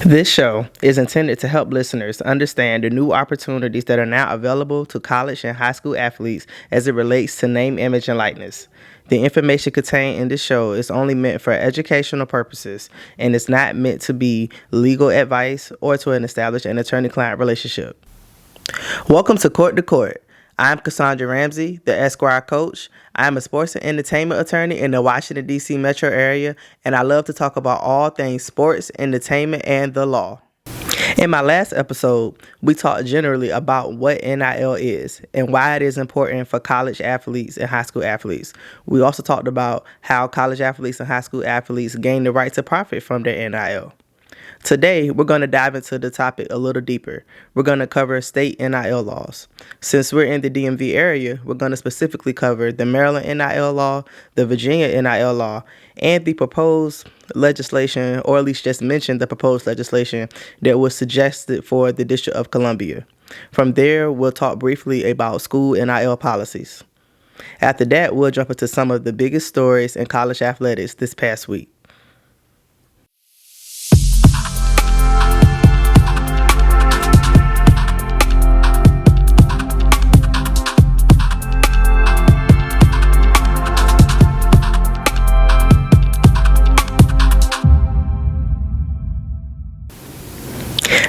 This show is intended to help listeners understand the new opportunities that are now available to college and high school athletes as it relates to name, image, and likeness. The information contained in this show is only meant for educational purposes and is not meant to be legal advice or to establish an attorney-client relationship. Welcome to Court to Court. I'm Kassandra Ramsey, the Esquire coach. I'm a sports and entertainment attorney in the Washington, D.C. metro area, and I love to talk about all things sports, entertainment, and the law. In my last episode, we talked generally about what NIL is and why it is important for college athletes and high school athletes. We also talked about how college athletes and high school athletes gain the right to profit from their NIL. Today, we're going to dive into the topic a little deeper. We're going to cover state NIL laws. Since we're in the DMV area, we're going to specifically cover the Maryland NIL law, the Virginia NIL law, and the proposed legislation, or at least just mention the proposed legislation that was suggested for the District of Columbia. From there, we'll talk briefly about school NIL policies. After that, we'll jump into some of the biggest stories in college athletics this past week.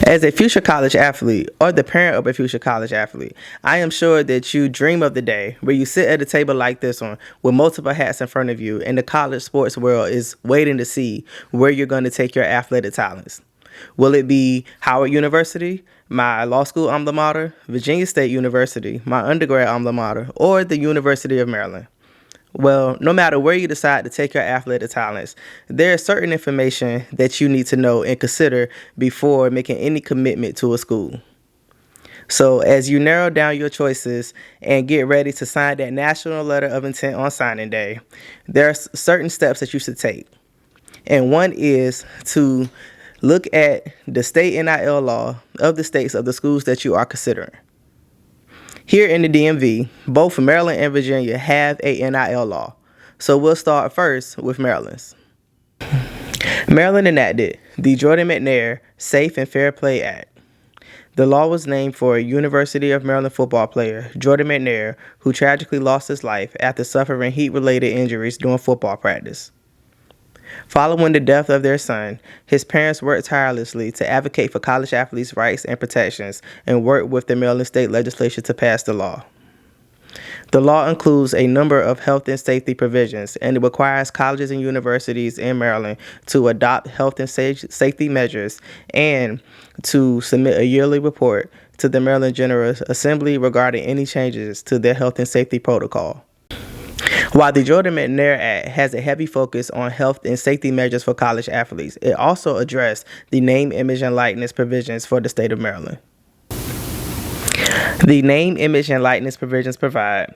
As a future college athlete or the parent of a future college athlete, I am sure that you dream of the day where you sit at a table like this one with multiple hats in front of you and the college sports world is waiting to see where you're going to take your athletic talents. Will it be Howard University, my law school alma mater, Virginia State University, my undergrad alma mater, or the University of Maryland? Well, no matter where you decide to take your athletic talents, there is certain information that you need to know and consider before making any commitment to a school. So as you narrow down your choices and get ready to sign that national letter of intent on signing day, there are certain steps that you should take. And one is to look at the state NIL law of the states of the schools that you are considering. Here in the DMV, both Maryland and Virginia have a NIL law. So we'll start first with Maryland's. Maryland enacted the Jordan McNair Safe and Fair Play Act. The law was named for University of Maryland football player Jordan McNair, who tragically lost his life after suffering heat-related injuries during football practice. Following the death of their son, his parents worked tirelessly to advocate for college athletes' rights and protections and worked with the Maryland state legislature to pass the law. The law includes a number of health and safety provisions, and it requires colleges and universities in Maryland to adopt health and safety measures and to submit a yearly report to the Maryland General Assembly regarding any changes to their health and safety protocol. While the Jordan McNair Act has a heavy focus on health and safety measures for college athletes, it also addressed the name, image, and likeness provisions for the state of Maryland. The name, image, and likeness provisions provide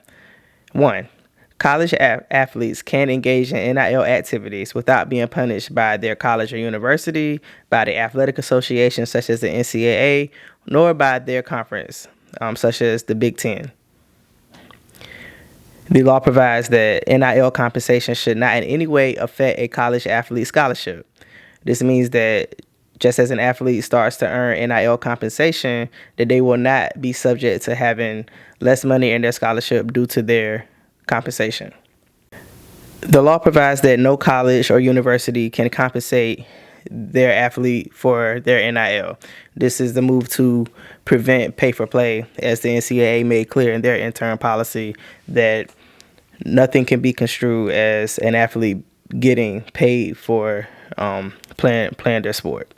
1. College athletes can engage in NIL activities without being punished by their college or university, by the athletic association such as the NCAA, nor by their conference such as the Big Ten. The law provides that NIL compensation should not in any way affect a college athlete's scholarship. This means that just as an athlete starts to earn NIL compensation, that they will not be subject to having less money in their scholarship due to their compensation. The law provides that no college or university can compensate their athlete for their NIL. This is the move to prevent pay for play, as the NCAA made clear in their interim policy that nothing can be construed as an athlete getting paid for playing their sport.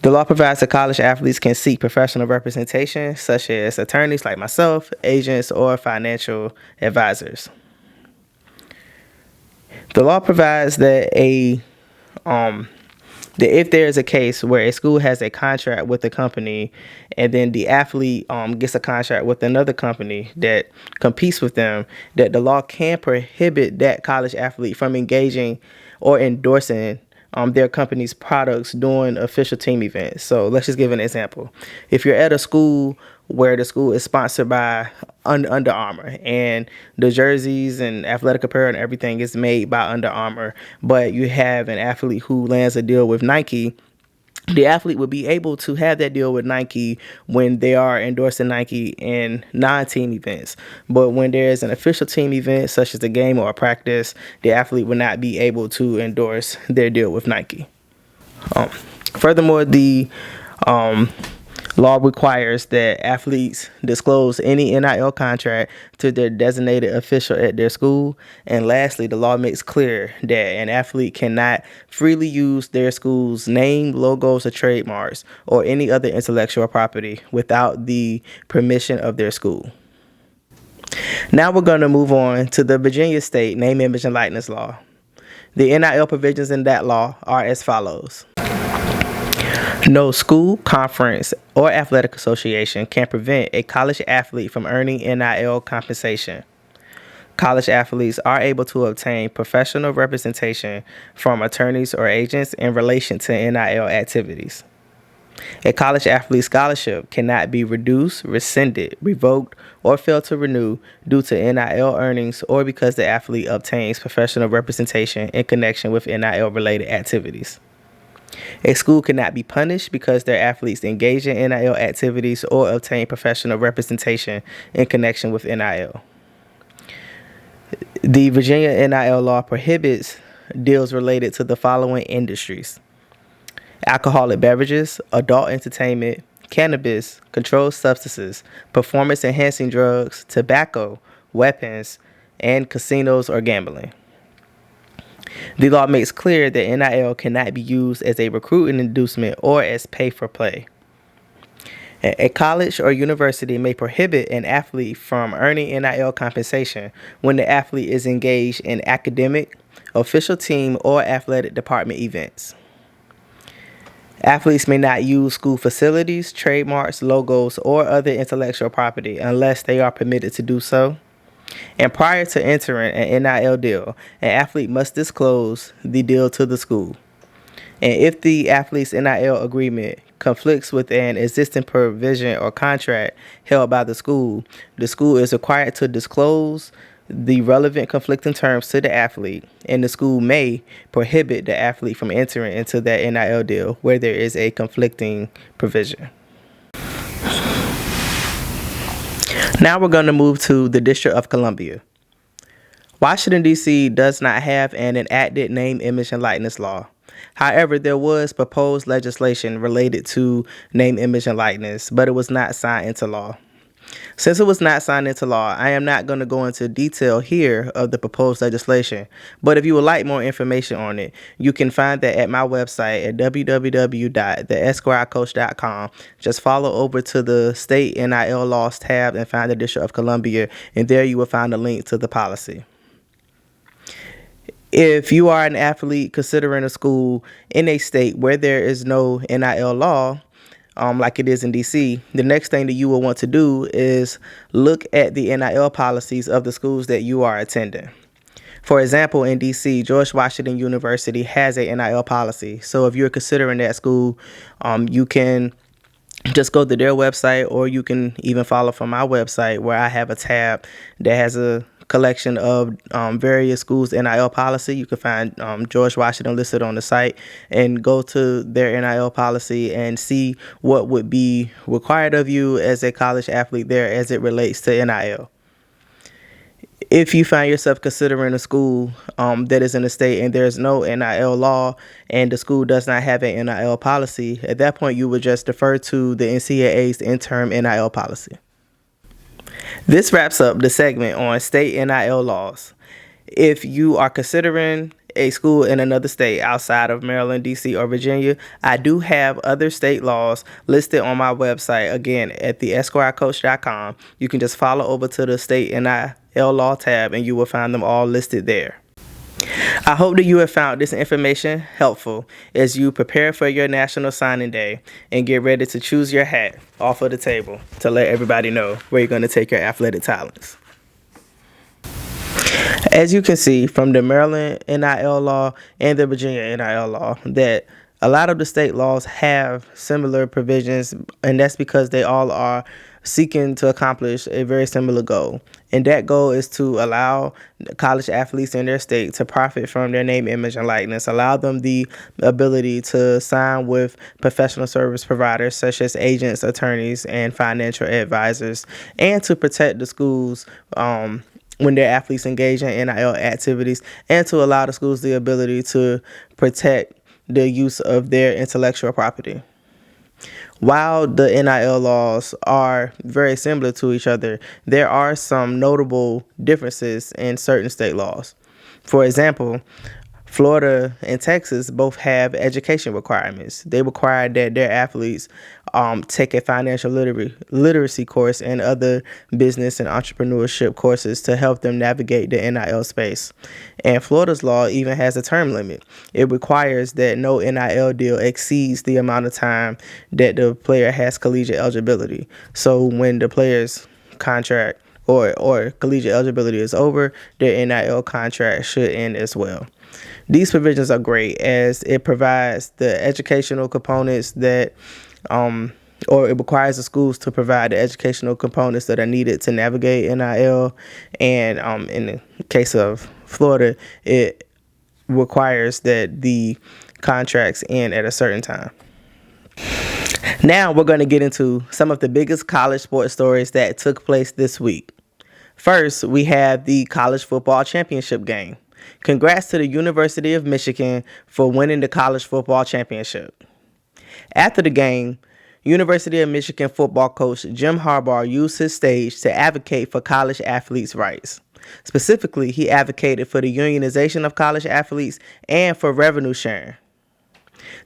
The law provides that college athletes can seek professional representation, such as attorneys like myself, agents, or financial advisors. The law provides that that if there is a case where a school has a contract with a company and then the athlete gets a contract with another company that competes with them, that the law can prohibit that college athlete from engaging or endorsing their company's products during official team events. So let's just give an example. If you're at a school where the school is sponsored by Under Armour and the jerseys and athletic apparel and everything is made by Under Armour, but you have an athlete who lands a deal with Nike the athlete would be able to have that deal with Nike when they are endorsing Nike in non-team events. But when there's an official team event, such as a game or a practice, the athlete would not be able to endorse their deal with Nike. Furthermore, the law requires that athletes disclose any NIL contract to their designated official at their school. And lastly, the law makes clear that an athlete cannot freely use their school's name, logos, or trademarks, or any other intellectual property without the permission of their school. Now we're going to move on to the Virginia State Name, Image, and Likeness Law. The NIL provisions in that law are as follows. No school, conference, or athletic association can prevent a college athlete from earning NIL compensation. College athletes are able to obtain professional representation from attorneys or agents in relation to NIL activities. A college athlete's scholarship cannot be reduced, rescinded, revoked, or failed to renew due to NIL earnings or because the athlete obtains professional representation in connection with NIL-related activities. A school cannot be punished because their athletes engage in NIL activities or obtain professional representation in connection with NIL. The Virginia NIL law prohibits deals related to the following industries: alcoholic beverages, adult entertainment, cannabis, controlled substances, performance-enhancing drugs, tobacco, weapons, and casinos or gambling. The law makes clear that NIL cannot be used as a recruiting inducement or as pay for play. A college or university may prohibit an athlete from earning NIL compensation when the athlete is engaged in academic, official team, or athletic department events. Athletes may not use school facilities, trademarks, logos, or other intellectual property unless they are permitted to do so. And prior to entering an NIL deal, an athlete must disclose the deal to the school. And if the athlete's NIL agreement conflicts with an existing provision or contract held by the school is required to disclose the relevant conflicting terms to the athlete, and the school may prohibit the athlete from entering into that NIL deal where there is a conflicting provision. Now we're going to move to the District of Columbia. Washington, D.C. does not have an enacted name, image, and likeness law. However, there was proposed legislation related to name, image, and likeness, but it was not signed into law. Since it was not signed into law, I am not going to go into detail here of the proposed legislation, but if you would like more information on it, you can find that at my website at www.theesquirecoach.com. Just follow over to the State NIL Laws tab and find the District of Columbia, and there you will find a link to the policy. If you are an athlete considering a school in a state where there is no NIL law, like it is in D.C., the next thing that you will want to do is look at the NIL policies of the schools that you are attending. For example, in D.C., George Washington University has a NIL policy. So if you're considering that school, you can just go to their website, or you can even follow from my website where I have a tab that has a collection of various schools' NIL policy. You can find George Washington listed on the site and go to their NIL policy and see what would be required of you as a college athlete there as it relates to NIL. If you find yourself considering a school that is in the state and there's no NIL law and the school does not have an NIL policy, at that point you would just defer to the NCAA's interim NIL policy. This wraps up the segment on state NIL laws. If you are considering a school in another state outside of Maryland, D.C., or Virginia, I do have other state laws listed on my website, again, at theesquirecoach.com. You can just follow over to the state NIL law tab and you will find them all listed there. I hope that you have found this information helpful as you prepare for your National Signing Day and get ready to choose your hat off of the table to let everybody know where you're going to take your athletic talents. As you can see from the Maryland NIL law and the Virginia NIL law, that a lot of the state laws have similar provisions, and that's because they all are seeking to accomplish a very similar goal. And that goal is to allow college athletes in their state to profit from their name, image, and likeness, allow them the ability to sign with professional service providers such as agents, attorneys, and financial advisors, and to protect the schools when their athletes engage in NIL activities, and to allow the schools the ability to protect the use of their intellectual property. While the NIL laws are very similar to each other, there are some notable differences in certain state laws. For example, Florida and Texas both have education requirements. They require that their athletes take a financial literacy course and other business and entrepreneurship courses to help them navigate the NIL space. And Florida's law even has a term limit. It requires that no NIL deal exceeds the amount of time that the player has collegiate eligibility. So when the player's contract or collegiate eligibility is over, their NIL contract should end as well. These provisions are great as it provides the educational components that, or it requires the schools to provide the educational components that are needed to navigate NIL. And in the case of Florida, it requires that the contracts end at a certain time. Now we're going to get into some of the biggest college sports stories that took place this week. First, we have the college football championship game. Congrats to the University of Michigan for winning the college football championship. After the game, University of Michigan football coach Jim Harbaugh used his stage to advocate for college athletes' rights. Specifically, he advocated for the unionization of college athletes and for revenue sharing.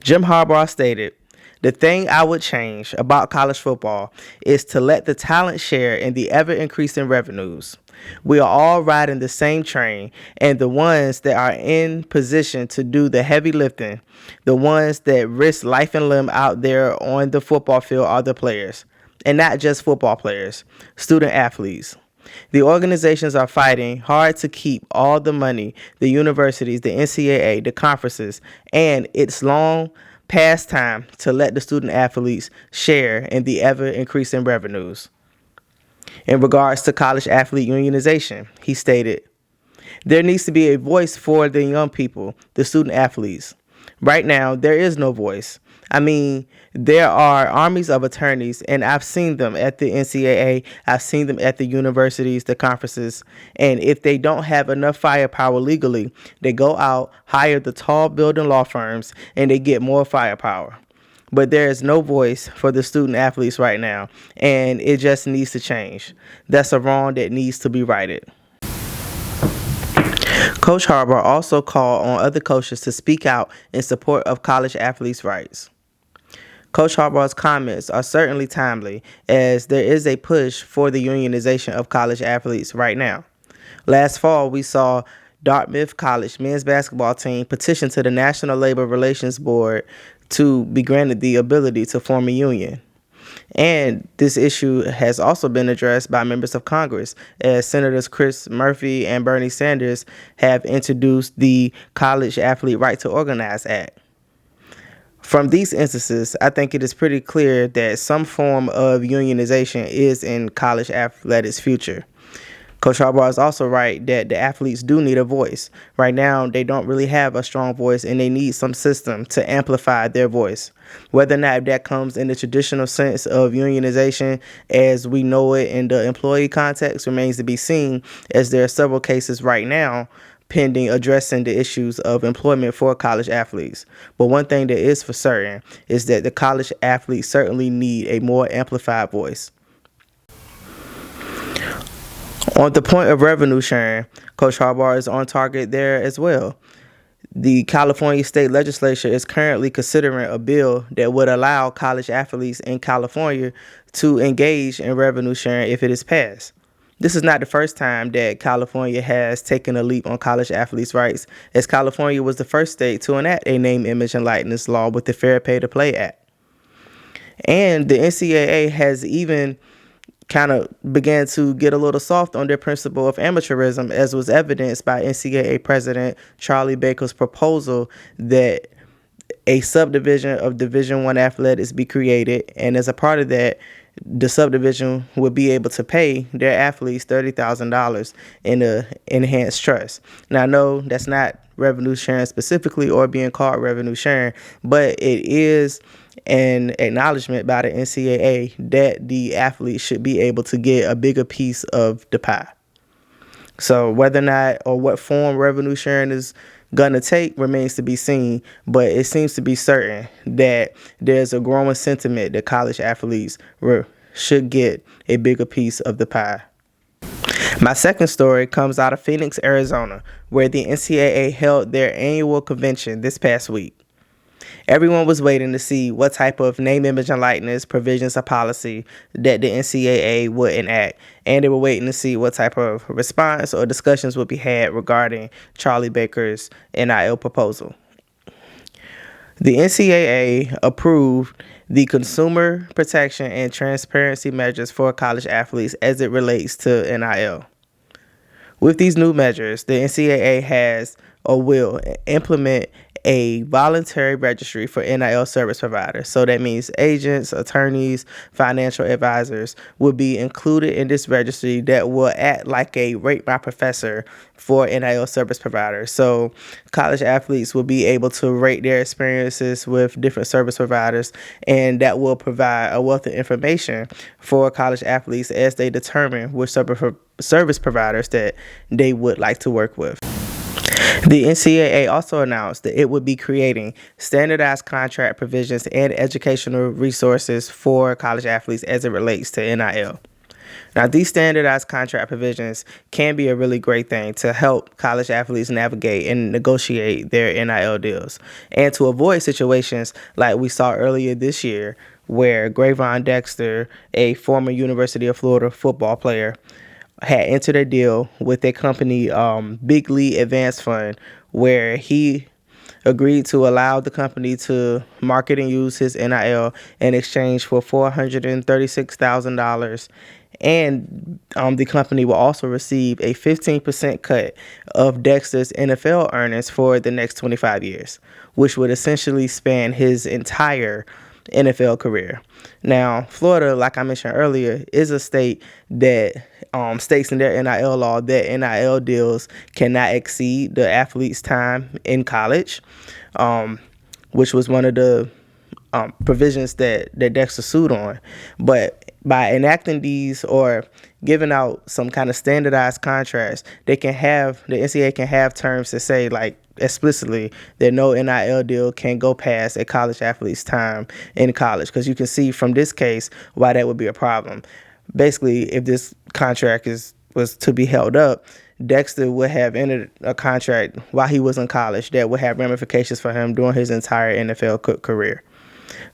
Jim Harbaugh stated, "The thing I would change about college football is to let the talent share in the ever-increasing revenues. We are all riding the same train, and the ones that are in position to do the heavy lifting, the ones that risk life and limb out there on the football field are the players. And not just football players, student athletes. The organizations are fighting hard to keep all the money, the universities, the NCAA, the conferences, and it's long past time to let the student athletes share in the ever-increasing revenues." In regards to college athlete unionization, he stated, "There needs to be a voice for the young people, the student athletes. Right now, there is no voice. I mean, there are armies of attorneys, and I've seen them at the NCAA, I've seen them at the universities, the conferences, and if they don't have enough firepower legally, they go out, hire the tall building law firms, and they get more firepower. But there is no voice for the student athletes right now, and it just needs to change. That's a wrong that needs to be righted." Coach Harbaugh also called on other coaches to speak out in support of college athletes' rights. Coach Harbaugh's comments are certainly timely, as there is a push for the unionization of college athletes right now. Last fall, we saw Dartmouth College men's basketball team petition to the National Labor Relations Board to be granted the ability to form a union. And this issue has also been addressed by members of Congress, as Senators Chris Murphy and Bernie Sanders have introduced the College Athlete Right to Organize Act. From these instances, I think it is pretty clear that some form of unionization is in college athletics' future. Coach Harbaugh is also right that the athletes do need a voice. Right now, they don't really have a strong voice, and they need some system to amplify their voice. Whether or not that comes in the traditional sense of unionization as we know it in the employee context remains to be seen, as there are several cases right now pending addressing the issues of employment for college athletes. But one thing that is for certain is that the college athletes certainly need a more amplified voice. On the point of revenue sharing, Coach Harbaugh is on target there as well. The California State Legislature is currently considering a bill that would allow college athletes in California to engage in revenue sharing if it is passed. This is not the first time that California has taken a leap on college athletes' rights, as California was the first state to enact a name, image, and likeness law with the Fair Pay to Play Act. And the NCAA has even kind of began to get a little soft on their principle of amateurism, as was evidenced by NCAA President Charlie Baker's proposal that a subdivision of Division I athletics be created, and as a part of that, the subdivision would be able to pay their athletes $30,000 in a enhanced trust. Now, I know that's not revenue sharing specifically or being called revenue sharing, but it is an acknowledgement by the NCAA that the athletes should be able to get a bigger piece of the pie. So whether or not or what form revenue sharing is going to take remains to be seen, but it seems to be certain that there's a growing sentiment that college athletes should get a bigger piece of the pie. My second story comes out of Phoenix, Arizona, where the NCAA held their annual convention this past week. Everyone was waiting to see what type of name, image, and likeness provisions of policy that the NCAA would enact, and they were waiting to see what type of response or discussions would be had regarding Charlie Baker's NIL proposal. The NCAA approved the consumer protection and transparency measures for college athletes as it relates to NIL. With these new measures, the NCAA has or will implement a voluntary registry for NIL service providers. So that means agents, attorneys, financial advisors will be included in this registry that will act like a rate my professor for NIL service providers. So college athletes will be able to rate their experiences with different service providers, and that will provide a wealth of information for college athletes as they determine which service providers that they would like to work with. The NCAA also announced that it would be creating standardized contract provisions and educational resources for college athletes as it relates to NIL. Now, these standardized contract provisions can be a really great thing to help college athletes navigate and negotiate their NIL deals, and to avoid situations like we saw earlier this year where Grayvon Dexter, a former University of Florida football player, had entered a deal with a company, Big League Advance Fund, where he agreed to allow the company to market and use his NIL in exchange for $436,000. And the company will also receive a 15% cut of Dexter's NFL earnings for the next 25 years, which would essentially span his entire NFL career. Now, Florida, like I mentioned earlier, is a state that states in their NIL law that NIL deals cannot exceed the athlete's time in college, which was one of the provisions that Dexter sued on. But by enacting these or giving out some kind of standardized contracts, the NCAA can have terms that say, like, explicitly that no NIL deal can go past a college athlete's time in college, because you can see from this case why that would be a problem. Basically, if this contract was to be held up, Dexter would have entered a contract while he was in college that would have ramifications for him during his entire NFL career.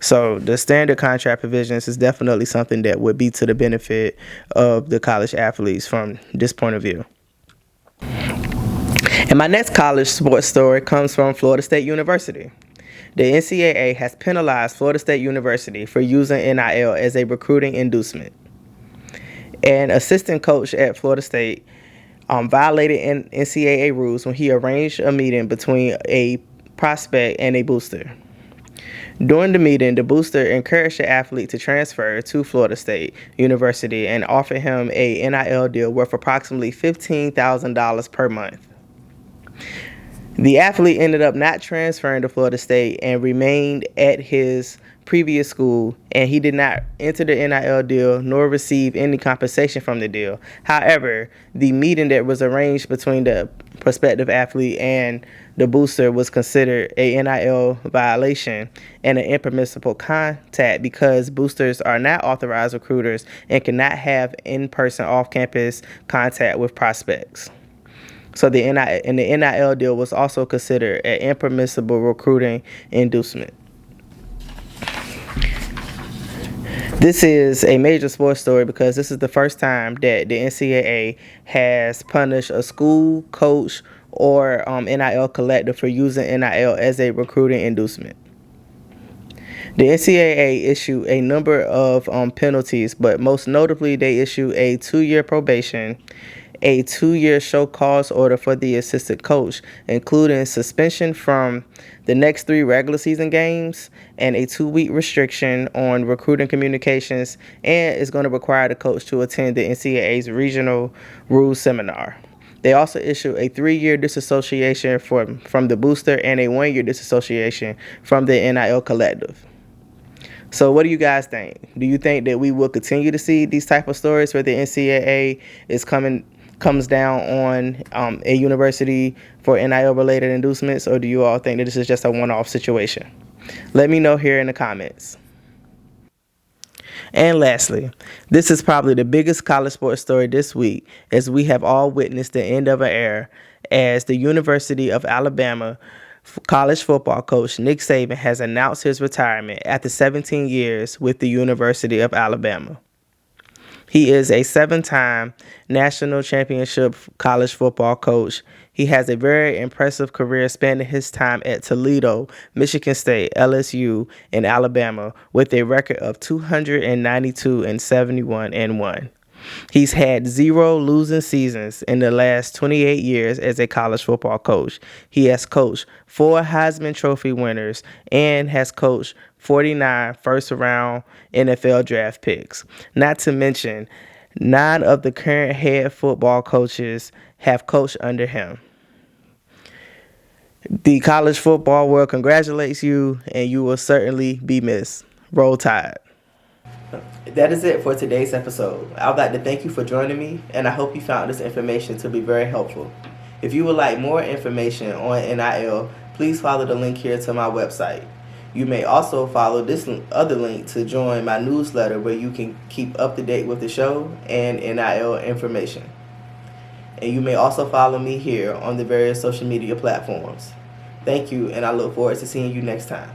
So the standard contract provisions is definitely something that would be to the benefit of the college athletes from this point of view. And my next college sports story comes from Florida State University. The NCAA has penalized Florida State University for using NIL as a recruiting inducement. An assistant coach at Florida State violated NCAA rules when he arranged a meeting between a prospect and a booster. During the meeting, the booster encouraged the athlete to transfer to Florida State University and offered him a NIL deal worth approximately $15,000 per month. The athlete ended up not transferring to Florida State and remained at his previous school, and he did not enter the NIL deal nor receive any compensation from the deal. However, the meeting that was arranged between the prospective athlete and the booster was considered a NIL violation and an impermissible contact because boosters are not authorized recruiters and cannot have in-person off-campus contact with prospects. So the NIL deal was also considered an impermissible recruiting inducement. This is a major sports story because this is the first time that the NCAA has punished a school, coach, or NIL collector for using NIL as a recruiting inducement. The NCAA issued a number of penalties, but most notably they issued a 2-year probation, a 2-year show cause order for the assistant coach, including suspension from the next 3 regular season games and a 2-week restriction on recruiting communications, and is going to require the coach to attend the NCAA's regional rules seminar. They also issued a 3-year disassociation from the booster and a 1-year disassociation from the NIL collective. So what do you guys think? Do you think that we will continue to see these type of stories where the NCAA comes down on a university for NIL related inducements, or do you all think that this is just a one-off situation? Let me know here in the comments. And lastly, this is probably the biggest college sports story this week, as we have all witnessed the end of an era as the University of Alabama college football coach Nick Saban has announced his retirement after 17 years with the University of Alabama. He is a 7-time national championship college football coach. He has a very impressive career spanning his time at Toledo, Michigan State, LSU, and Alabama with a record of 292-71-1. He's had 0 losing seasons in the last 28 years as a college football coach. He has coached 4 Heisman Trophy winners and has coached 49 first-round NFL draft picks. Not to mention, 9 of the current head football coaches have coached under him. The college football world congratulates you, and you will certainly be missed. Roll Tide. That is it for today's episode. I would like to thank you for joining me, and I hope you found this information to be very helpful. If you would like more information on NIL, please follow the link here to my website. You may also follow this other link to join my newsletter, where you can keep up to date with the show and NIL information. And you may also follow me here on the various social media platforms. Thank you, and I look forward to seeing you next time.